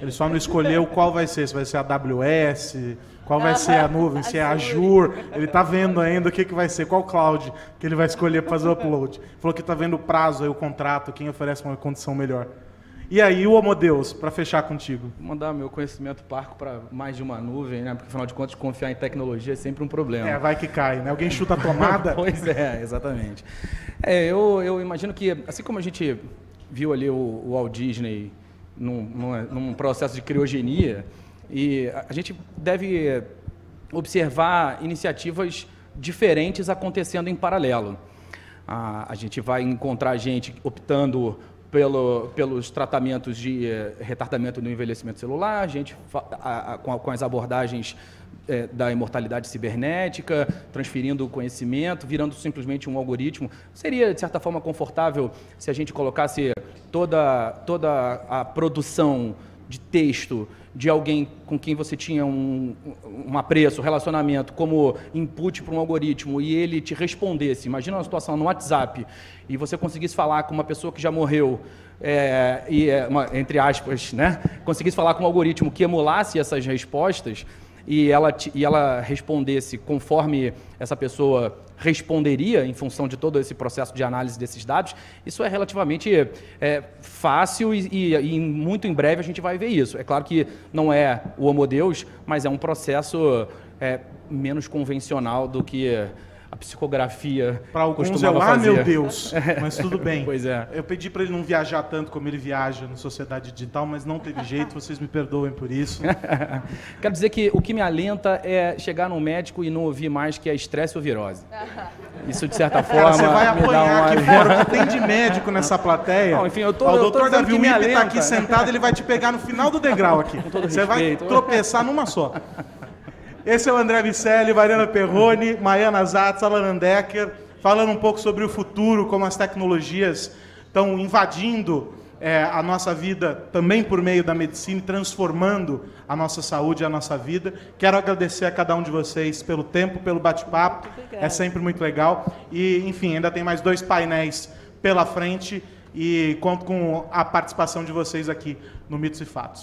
Ele só não escolheu qual vai ser, se vai ser a AWS, qual vai ser a nuvem, se é a Azure. Ele está vendo ainda o que vai ser, qual cloud que ele vai escolher para fazer o upload. Falou que está vendo o prazo, aí, o contrato, quem oferece uma condição melhor. E aí, o homodeus, para fechar contigo? Vou mandar meu conhecimento parco para mais de uma nuvem, né? Porque, afinal de contas, confiar em tecnologia é sempre um problema. Vai que cai, né? Alguém chuta a tomada? Pois é, exatamente. Eu imagino que, assim como a gente viu ali o Walt Disney num processo de criogenia, e a gente deve observar iniciativas diferentes acontecendo em paralelo. A gente vai encontrar gente optando pelos tratamentos de retardamento do envelhecimento celular, a gente com as abordagens da imortalidade cibernética, transferindo o conhecimento, virando simplesmente um algoritmo. Seria, de certa forma, confortável se a gente colocasse toda a produção de texto de alguém com quem você tinha um apreço, relacionamento, como input para um algoritmo, e ele te respondesse. Imagina uma situação no WhatsApp, e você conseguisse falar com uma pessoa que já morreu, entre aspas, né? Conseguisse falar com um algoritmo que emulasse essas respostas, e ela respondesse conforme essa pessoa responderia em função de todo esse processo de análise desses dados, isso é relativamente fácil e muito em breve a gente vai ver isso. É claro que não é o Homo Deus, mas é um processo menos convencional do que a psicografia para alguns costumava fazer. Fazer. Meu Deus, mas tudo bem. Pois é. Eu pedi para ele não viajar tanto como ele viaja na sociedade digital, mas não teve jeito, vocês me perdoem por isso. Quero dizer que o que me alenta é chegar num médico e não ouvir mais que é estresse ou virose. Isso, de certa forma, Cara, você vai apanhar aqui uma... fora, o que tem de médico nessa plateia. Não, enfim, o doutor Davi Wip está está aqui sentado, ele vai te pegar no final do degrau aqui. Você vai tropeçar numa só. Esse é o André Miceli, Mariana Perrone, Maiana Zatz, Alan Decker, falando um pouco sobre o futuro, como as tecnologias estão invadindo a nossa vida também por meio da medicina, transformando a nossa saúde e a nossa vida. Quero agradecer a cada um de vocês pelo tempo, pelo bate-papo. É sempre muito legal. E, enfim, ainda tem mais 2 painéis pela frente e conto com a participação de vocês aqui no Mitos e Fatos.